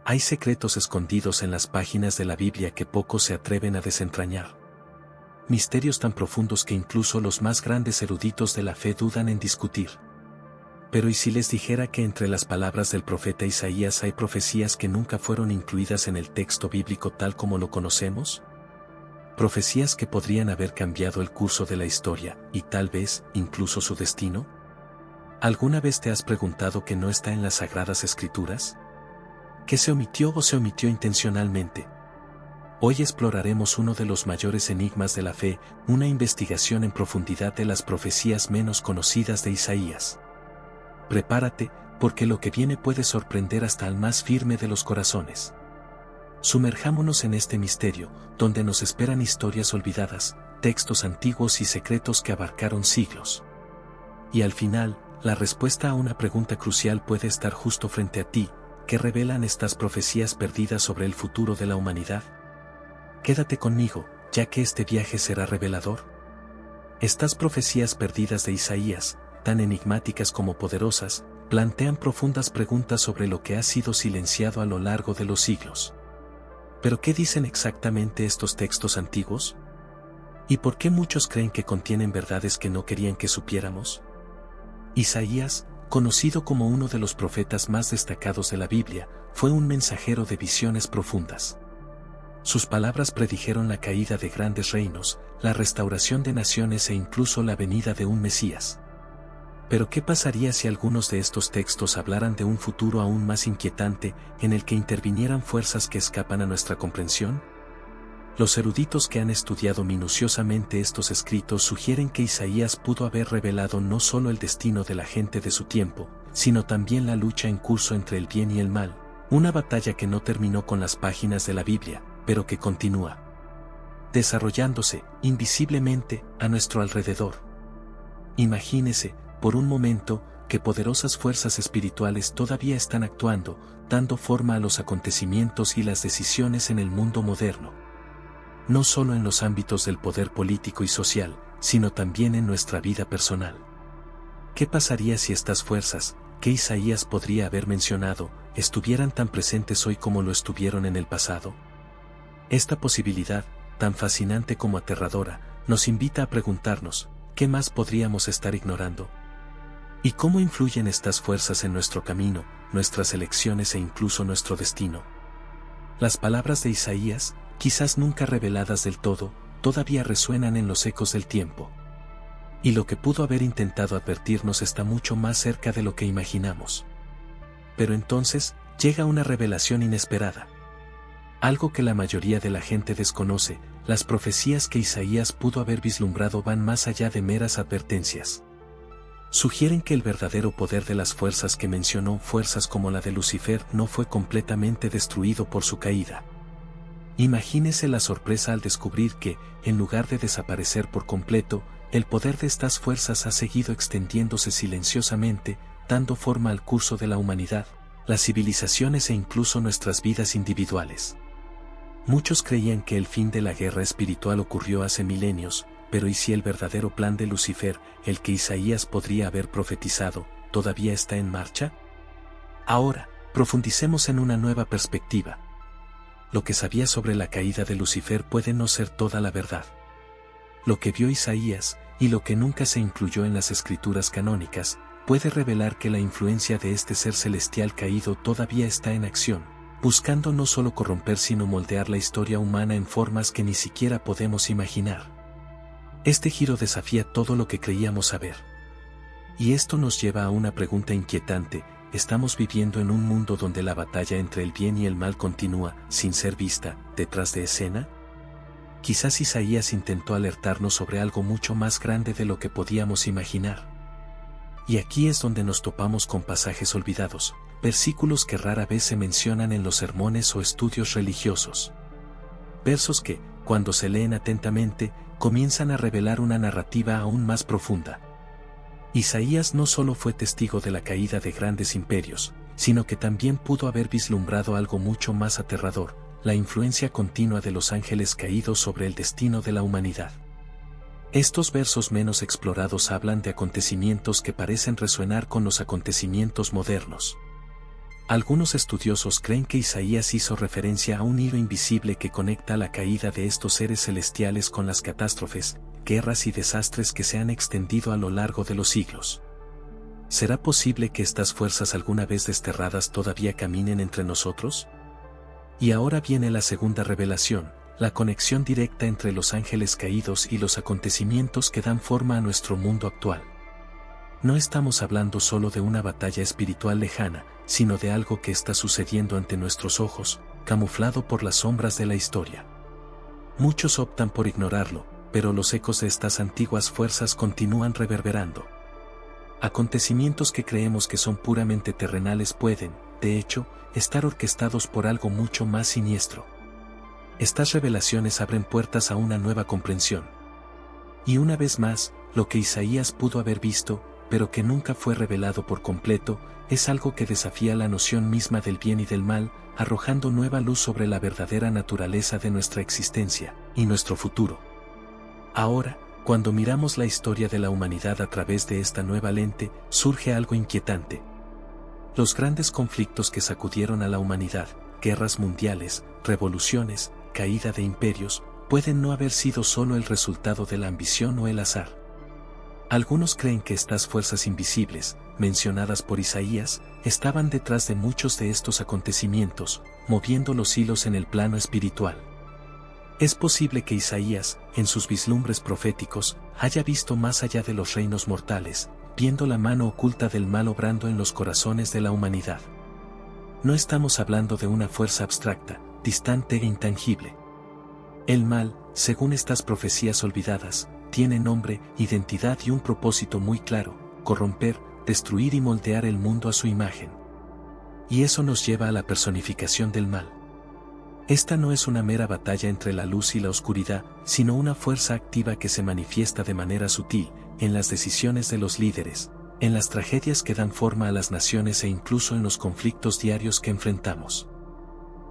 Hay secretos escondidos en las páginas de la Biblia que pocos se atreven a desentrañar. Misterios tan profundos que incluso los más grandes eruditos de la fe dudan en discutir. Pero ¿y si les dijera que entre las palabras del profeta Isaías hay profecías que nunca fueron incluidas en el texto bíblico tal como lo conocemos? Profecías que podrían haber cambiado el curso de la historia, y tal vez, incluso su destino. ¿Alguna vez te has preguntado qué no está en las Sagradas Escrituras? ¿Qué se omitió o se omitió intencionalmente? Hoy exploraremos uno de los mayores enigmas de la fe, una investigación en profundidad de las profecías menos conocidas de Isaías. Prepárate, porque lo que viene puede sorprender hasta al más firme de los corazones. Sumerjámonos en este misterio, donde nos esperan historias olvidadas, textos antiguos y secretos que abarcaron siglos. Y al final, la respuesta a una pregunta crucial puede estar justo frente a ti: ¿qué revelan estas profecías perdidas sobre el futuro de la humanidad? Quédate conmigo, ya que este viaje será revelador. Estas profecías perdidas de Isaías, tan enigmáticas como poderosas, plantean profundas preguntas sobre lo que ha sido silenciado a lo largo de los siglos. ¿Pero qué dicen exactamente estos textos antiguos? ¿Y por qué muchos creen que contienen verdades que no querían que supiéramos? Isaías, conocido como uno de los profetas más destacados de la Biblia, fue un mensajero de visiones profundas. Sus palabras predijeron la caída de grandes reinos, la restauración de naciones e incluso la venida de un Mesías. Pero ¿qué pasaría si algunos de estos textos hablaran de un futuro aún más inquietante, en el que intervinieran fuerzas que escapan a nuestra comprensión? Los eruditos que han estudiado minuciosamente estos escritos sugieren que Isaías pudo haber revelado no solo el destino de la gente de su tiempo, sino también la lucha en curso entre el bien y el mal, una batalla que no terminó con las páginas de la Biblia, pero que continúa desarrollándose, invisiblemente, a nuestro alrededor. Imagínese, por un momento, que poderosas fuerzas espirituales todavía están actuando, dando forma a los acontecimientos y las decisiones en el mundo moderno. No solo en los ámbitos del poder político y social, sino también en nuestra vida personal. ¿Qué pasaría si estas fuerzas, que Isaías podría haber mencionado, estuvieran tan presentes hoy como lo estuvieron en el pasado? Esta posibilidad, tan fascinante como aterradora, nos invita a preguntarnos: ¿qué más podríamos estar ignorando? ¿Y cómo influyen estas fuerzas en nuestro camino, nuestras elecciones e incluso nuestro destino? Las palabras de Isaías, quizás nunca reveladas del todo, todavía resuenan en los ecos del tiempo. Y lo que pudo haber intentado advertirnos está mucho más cerca de lo que imaginamos. Pero entonces, llega una revelación inesperada. Algo que la mayoría de la gente desconoce: las profecías que Isaías pudo haber vislumbrado van más allá de meras advertencias. Sugieren que el verdadero poder de las fuerzas que mencionó, fuerzas como la de Lucifer, no fue completamente destruido por su caída. Imagínese la sorpresa al descubrir que, en lugar de desaparecer por completo, el poder de estas fuerzas ha seguido extendiéndose silenciosamente, dando forma al curso de la humanidad, las civilizaciones e incluso nuestras vidas individuales. Muchos creían que el fin de la guerra espiritual ocurrió hace milenios, pero ¿y si el verdadero plan de Lucifer, el que Isaías podría haber profetizado, todavía está en marcha? Ahora, profundicemos en una nueva perspectiva. Lo que sabía sobre la caída de Lucifer puede no ser toda la verdad. Lo que vio Isaías, y lo que nunca se incluyó en las escrituras canónicas, puede revelar que la influencia de este ser celestial caído todavía está en acción, buscando no solo corromper sino moldear la historia humana en formas que ni siquiera podemos imaginar. Este giro desafía todo lo que creíamos saber. Y esto nos lleva a una pregunta inquietante: ¿estamos viviendo en un mundo donde la batalla entre el bien y el mal continúa, sin ser vista, detrás de escena? Quizás Isaías intentó alertarnos sobre algo mucho más grande de lo que podíamos imaginar. Y aquí es donde nos topamos con pasajes olvidados, versículos que rara vez se mencionan en los sermones o estudios religiosos. Versos que, cuando se leen atentamente, comienzan a revelar una narrativa aún más profunda. Isaías no solo fue testigo de la caída de grandes imperios, sino que también pudo haber vislumbrado algo mucho más aterrador: la influencia continua de los ángeles caídos sobre el destino de la humanidad. Estos versos menos explorados hablan de acontecimientos que parecen resonar con los acontecimientos modernos. Algunos estudiosos creen que Isaías hizo referencia a un hilo invisible que conecta la caída de estos seres celestiales con las catástrofes, guerras y desastres que se han extendido a lo largo de los siglos. ¿Será posible que estas fuerzas alguna vez desterradas todavía caminen entre nosotros? Y ahora viene la segunda revelación, la conexión directa entre los ángeles caídos y los acontecimientos que dan forma a nuestro mundo actual. No estamos hablando solo de una batalla espiritual lejana, sino de algo que está sucediendo ante nuestros ojos, camuflado por las sombras de la historia. Muchos optan por ignorarlo, pero los ecos de estas antiguas fuerzas continúan reverberando. Acontecimientos que creemos que son puramente terrenales pueden, de hecho, estar orquestados por algo mucho más siniestro. Estas revelaciones abren puertas a una nueva comprensión. Y una vez más, lo que Isaías pudo haber visto, pero que nunca fue revelado por completo, es algo que desafía la noción misma del bien y del mal, arrojando nueva luz sobre la verdadera naturaleza de nuestra existencia y nuestro futuro. Ahora, cuando miramos la historia de la humanidad a través de esta nueva lente, surge algo inquietante. Los grandes conflictos que sacudieron a la humanidad, guerras mundiales, revoluciones, caída de imperios, pueden no haber sido solo el resultado de la ambición o el azar. Algunos creen que estas fuerzas invisibles, mencionadas por Isaías, estaban detrás de muchos de estos acontecimientos, moviendo los hilos en el plano espiritual. Es posible que Isaías, en sus vislumbres proféticos, haya visto más allá de los reinos mortales, viendo la mano oculta del mal obrando en los corazones de la humanidad. No estamos hablando de una fuerza abstracta, distante e intangible. El mal, según estas profecías olvidadas, tiene nombre, identidad y un propósito muy claro: corromper, destruir y moldear el mundo a su imagen. Y eso nos lleva a la personificación del mal. Esta no es una mera batalla entre la luz y la oscuridad, sino una fuerza activa que se manifiesta de manera sutil, en las decisiones de los líderes, en las tragedias que dan forma a las naciones e incluso en los conflictos diarios que enfrentamos.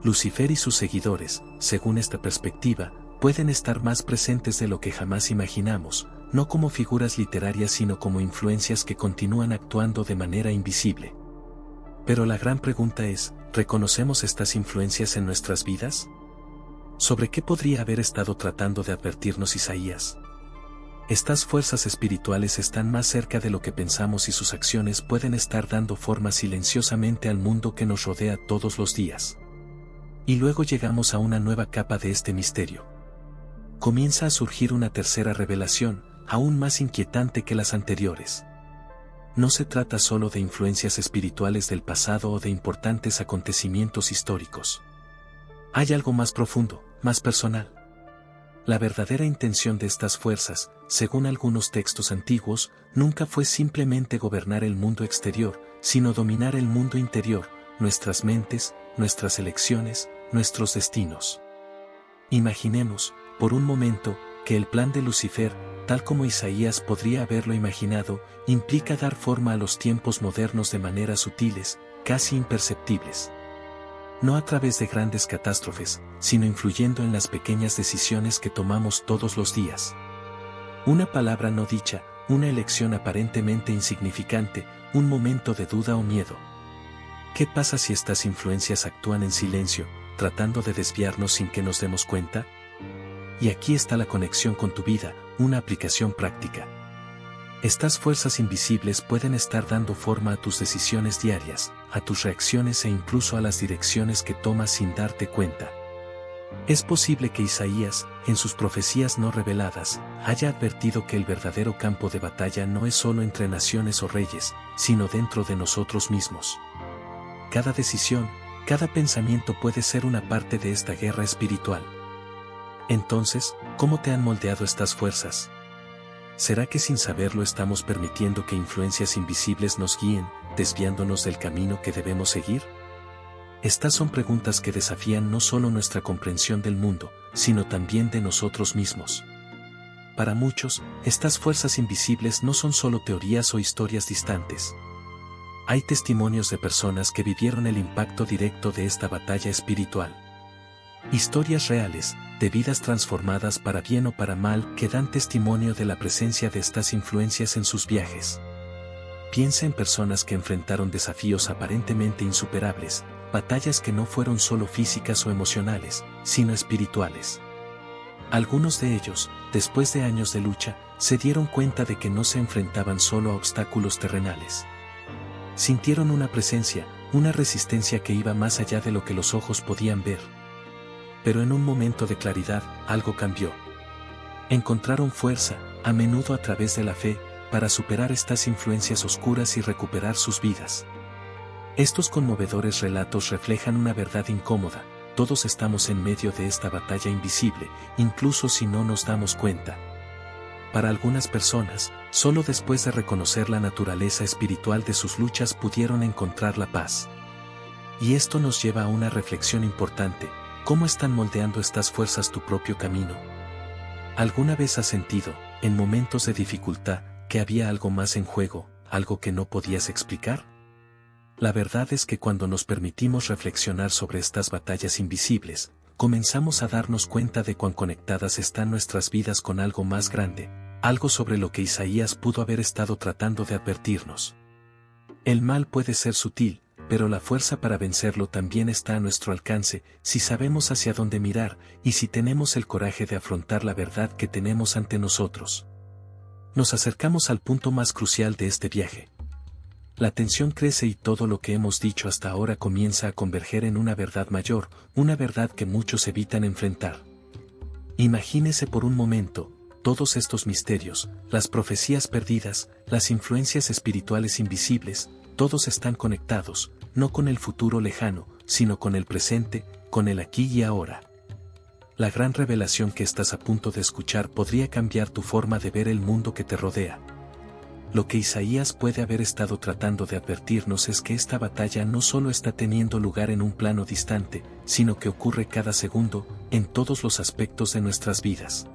Lucifer y sus seguidores, según esta perspectiva, pueden estar más presentes de lo que jamás imaginamos, no como figuras literarias sino como influencias que continúan actuando de manera invisible. Pero la gran pregunta es, ¿reconocemos estas influencias en nuestras vidas? ¿Sobre qué podría haber estado tratando de advertirnos Isaías? Estas fuerzas espirituales están más cerca de lo que pensamos y sus acciones pueden estar dando forma silenciosamente al mundo que nos rodea todos los días. Y luego llegamos a una nueva capa de este misterio. Comienza a surgir una tercera revelación, aún más inquietante que las anteriores. No se trata solo de influencias espirituales del pasado o de importantes acontecimientos históricos. Hay algo más profundo, más personal. La verdadera intención de estas fuerzas, según algunos textos antiguos, nunca fue simplemente gobernar el mundo exterior, sino dominar el mundo interior, nuestras mentes, nuestras elecciones, nuestros destinos. Imaginemos, por un momento, que el plan de Lucifer, tal como Isaías podría haberlo imaginado, implica dar forma a los tiempos modernos de maneras sutiles, casi imperceptibles. No a través de grandes catástrofes, sino influyendo en las pequeñas decisiones que tomamos todos los días. Una palabra no dicha, una elección aparentemente insignificante, un momento de duda o miedo. ¿Qué pasa si estas influencias actúan en silencio, tratando de desviarnos sin que nos demos cuenta? Y aquí está la conexión con tu vida, una aplicación práctica. Estas fuerzas invisibles pueden estar dando forma a tus decisiones diarias, a tus reacciones e incluso a las direcciones que tomas sin darte cuenta. Es posible que Isaías, en sus profecías no reveladas, haya advertido que el verdadero campo de batalla no es solo entre naciones o reyes, sino dentro de nosotros mismos. Cada decisión, cada pensamiento puede ser una parte de esta guerra espiritual. Entonces, ¿cómo te han moldeado estas fuerzas? ¿Será que sin saberlo estamos permitiendo que influencias invisibles nos guíen, desviándonos del camino que debemos seguir? Estas son preguntas que desafían no solo nuestra comprensión del mundo, sino también de nosotros mismos. Para muchos, estas fuerzas invisibles no son solo teorías o historias distantes. Hay testimonios de personas que vivieron el impacto directo de esta batalla espiritual. Historias reales, de vidas transformadas para bien o para mal, que dan testimonio de la presencia de estas influencias en sus viajes. Piensa en personas que enfrentaron desafíos aparentemente insuperables, batallas que no fueron solo físicas o emocionales, sino espirituales. Algunos de ellos, después de años de lucha, se dieron cuenta de que no se enfrentaban solo a obstáculos terrenales. Sintieron una presencia, una resistencia que iba más allá de lo que los ojos podían ver. Pero en un momento de claridad, algo cambió. Encontraron fuerza, a menudo a través de la fe, para superar estas influencias oscuras y recuperar sus vidas. Estos conmovedores relatos reflejan una verdad incómoda: todos estamos en medio de esta batalla invisible, incluso si no nos damos cuenta. Para algunas personas, solo después de reconocer la naturaleza espiritual de sus luchas pudieron encontrar la paz. Y esto nos lleva a una reflexión importante: ¿cómo están moldeando estas fuerzas tu propio camino? ¿Alguna vez has sentido, en momentos de dificultad, que había algo más en juego, algo que no podías explicar? La verdad es que cuando nos permitimos reflexionar sobre estas batallas invisibles, comenzamos a darnos cuenta de cuán conectadas están nuestras vidas con algo más grande, algo sobre lo que Isaías pudo haber estado tratando de advertirnos. El mal puede ser sutil, pero la fuerza para vencerlo también está a nuestro alcance, si sabemos hacia dónde mirar, y si tenemos el coraje de afrontar la verdad que tenemos ante nosotros. Nos acercamos al punto más crucial de este viaje. La tensión crece y todo lo que hemos dicho hasta ahora comienza a converger en una verdad mayor, una verdad que muchos evitan enfrentar. Imagínese por un momento, todos estos misterios, las profecías perdidas, las influencias espirituales invisibles, todos están conectados, no con el futuro lejano, sino con el presente, con el aquí y ahora. La gran revelación que estás a punto de escuchar podría cambiar tu forma de ver el mundo que te rodea. Lo que Isaías puede haber estado tratando de advertirnos es que esta batalla no solo está teniendo lugar en un plano distante, sino que ocurre cada segundo, en todos los aspectos de nuestras vidas.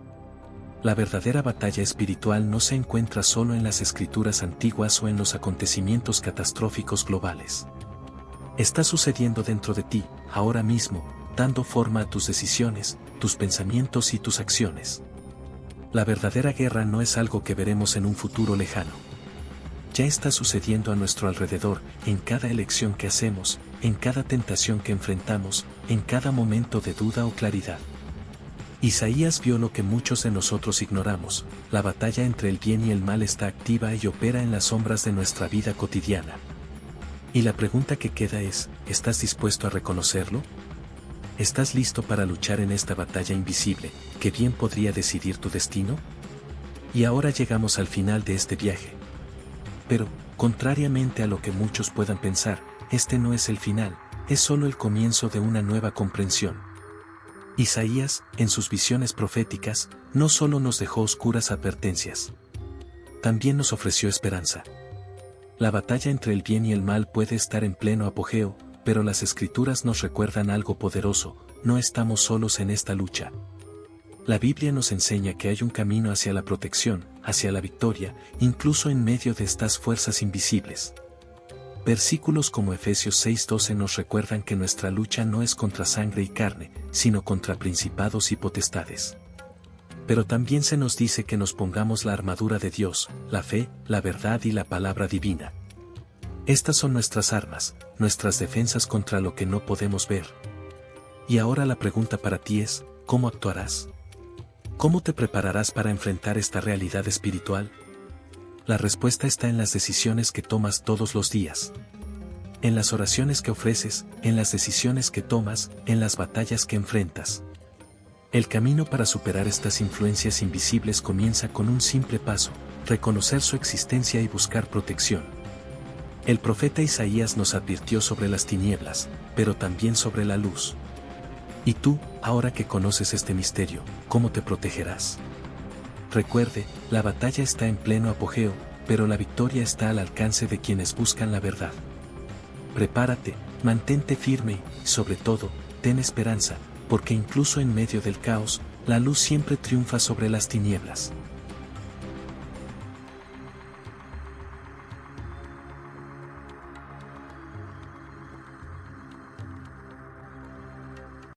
La verdadera batalla espiritual no se encuentra solo en las escrituras antiguas o en los acontecimientos catastróficos globales. Está sucediendo dentro de ti, ahora mismo, dando forma a tus decisiones, tus pensamientos y tus acciones. La verdadera guerra no es algo que veremos en un futuro lejano. Ya está sucediendo a nuestro alrededor, en cada elección que hacemos, en cada tentación que enfrentamos, en cada momento de duda o claridad. Isaías vio lo que muchos de nosotros ignoramos: la batalla entre el bien y el mal está activa y opera en las sombras de nuestra vida cotidiana. Y la pregunta que queda es: ¿estás dispuesto a reconocerlo? ¿Estás listo para luchar en esta batalla invisible, que bien podría decidir tu destino? Y ahora llegamos al final de este viaje. Pero, contrariamente a lo que muchos puedan pensar, este no es el final, es solo el comienzo de una nueva comprensión. Isaías, en sus visiones proféticas, no solo nos dejó oscuras advertencias, también nos ofreció esperanza. La batalla entre el bien y el mal puede estar en pleno apogeo, pero las escrituras nos recuerdan algo poderoso: no estamos solos en esta lucha. La Biblia nos enseña que hay un camino hacia la protección, hacia la victoria, incluso en medio de estas fuerzas invisibles. Versículos como Efesios 6:12 nos recuerdan que nuestra lucha no es contra sangre y carne, sino contra principados y potestades. Pero también se nos dice que nos pongamos la armadura de Dios, la fe, la verdad y la palabra divina. Estas son nuestras armas, nuestras defensas contra lo que no podemos ver. Y ahora la pregunta para ti es: ¿cómo actuarás? ¿Cómo te prepararás para enfrentar esta realidad espiritual? La respuesta está en las decisiones que tomas todos los días. En las oraciones que ofreces, en las decisiones que tomas, en las batallas que enfrentas. El camino para superar estas influencias invisibles comienza con un simple paso: reconocer su existencia y buscar protección. El profeta Isaías nos advirtió sobre las tinieblas, pero también sobre la luz. ¿Y tú, ahora que conoces este misterio, cómo te protegerás? Recuerde, la batalla está en pleno apogeo, pero la victoria está al alcance de quienes buscan la verdad. Prepárate, mantente firme y, sobre todo, ten esperanza, porque incluso en medio del caos, la luz siempre triunfa sobre las tinieblas.